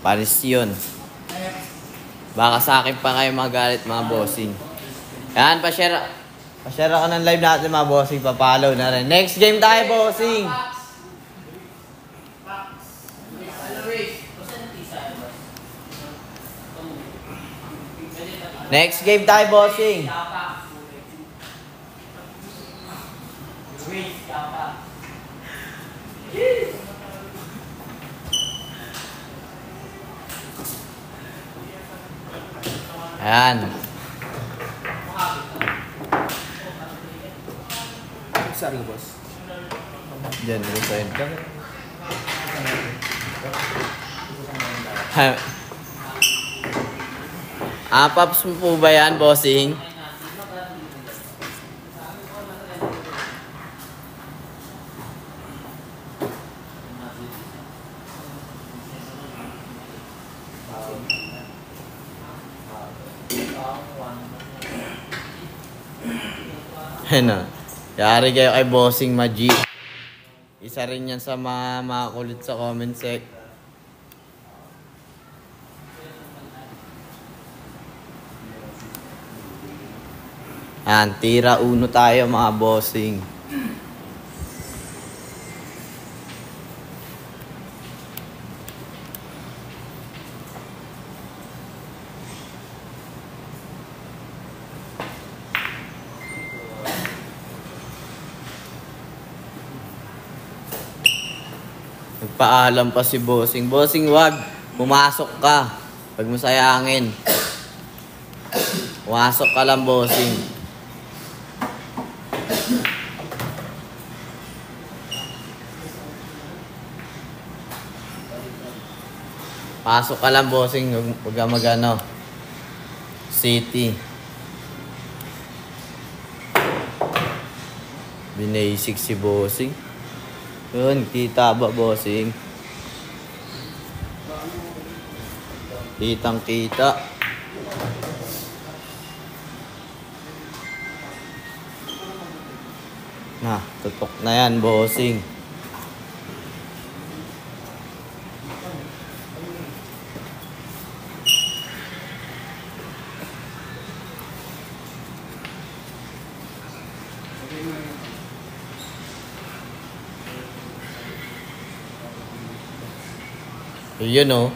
Paris yun. Baka sa akin pa kayo magalit mga bossing. Yan, pa-share ako ng live natin mga bossing. Pa-follow na rin. Next game tayo bossing. Next game tayo bossing. Ayan. Sorry, boss. Diyan, gustuin ka. Paps mo po ba yan, bossing? Ano? Yari kayo kay Bossing Maji. Isa rin yan sa mga makulit sa comment sec. Tira uno tayo mga bossing. Nagpaalam pa si Bossing. Bossing, wag. Pumasok ka. Pag mo sayangin. Pumasok ka lang, Bossing. Pasok ka lang, Bossing. Huwag ka magano. City. Binasic si Bossing. Yun, kita ba, Bossing? Kitang kita. Na, tutok na yan, Bossing. Yun o.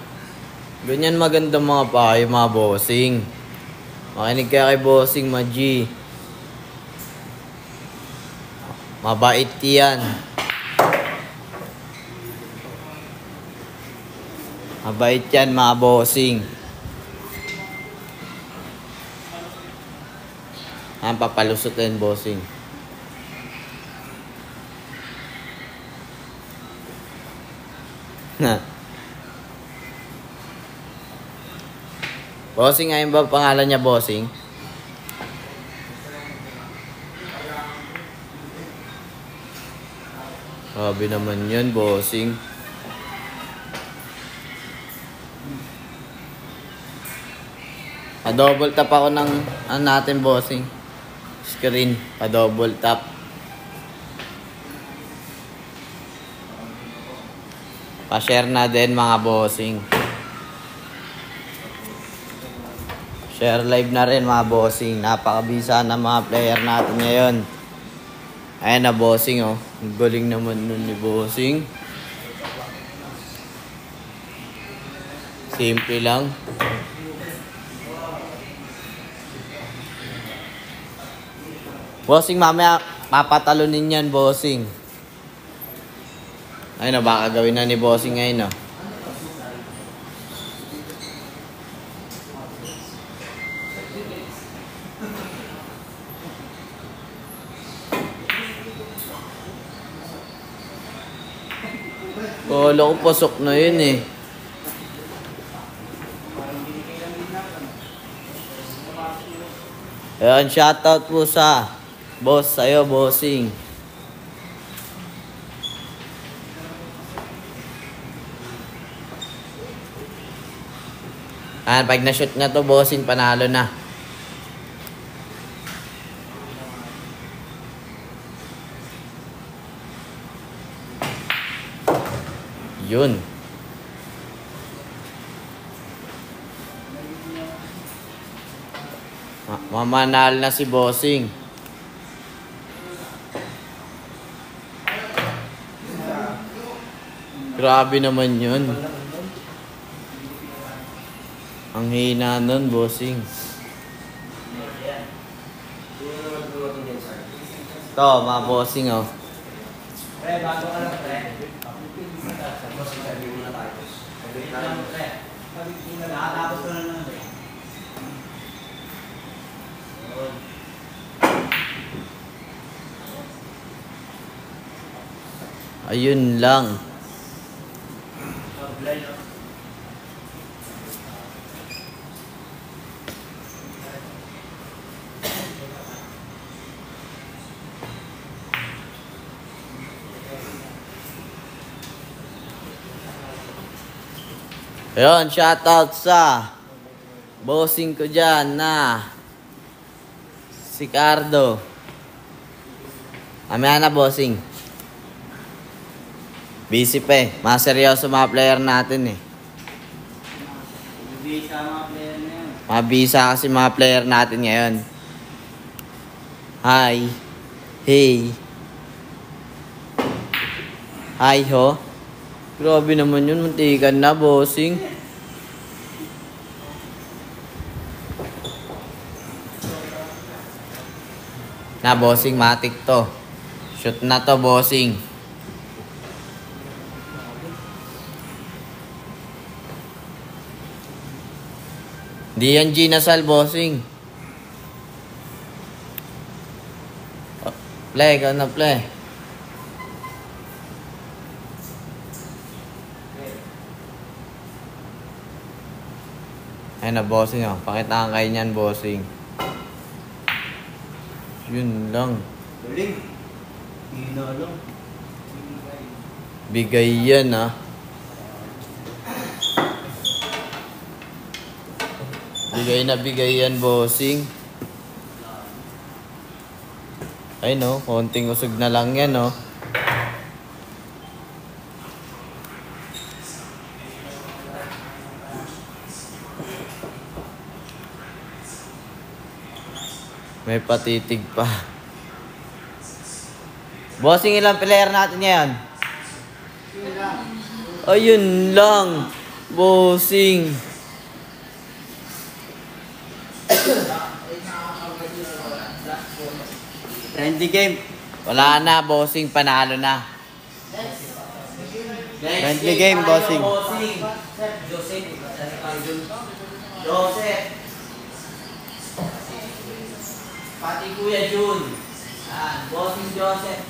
Ganyan magandang mga payo mga bossing. Makinig kayo kay Bossing Maji. Mabait yan. Mabait yan mga bossing. Papalusot yan bossing. Bossing, ngayon ba pangalan niya, Bossing? Sabi naman yun, Bossing. Pa-double tap ako ng natin, Bossing. Screen, pa-double tap. Pa-share na din mga bossing. Share live na rin mga bossing. Napakabisa ng mga player natin ngayon. Ayan na bossing oh. Ang galing naman nun ni Bossing. Simple lang. Bossing, mamaya papatalunin yan, Bossing. Ayun na, baka gawin na ni Bossing ngayon, no? Kala ko pasok na yun, eh. Ayan, shoutout po sa boss sa'yo, Bossing. Ayan, pag na-shoot na to, Bossing, panalo na. Yun. Mamanal na si bossing. Grabe naman yun. Ang hina nun, bossing. Ito, mga bossing, oh. Pre, bago ka lang, pre. Nakatapos ko na naman, pre. Ayun lang. Ayun, shoutout sa bossing ko dyan na si Cardo. Amaya na, bossing. Busy pa eh. Mga seryoso mga player natin eh. Bisa mga player na yun. Mabisa kasi mga player natin ngayon. Hi. Hey. Hi ho. Grabe naman yun. Muntikan na, bossing. Na, bossing. Matik to. Shoot na to, bossing. Di yan ginasal, bossing. Oh, play, ikaw na play. Ayun na, bossing, oh. Pakitaan kayo niyan, bossing. Yun lang. Galing. Hina lang. Bigay yan, ah. Bigay na bigay yan, bossing. Ay, no. Konting usog na lang yan, no. May patitig pa. Bossing, ilang player natin ngayon? Ayun lang. Bossing. Friendly game. Wala na, bossing. Panalo na. Friendly game, bossing. Joseph. Pati Kuya Jun. Bossing Joseph.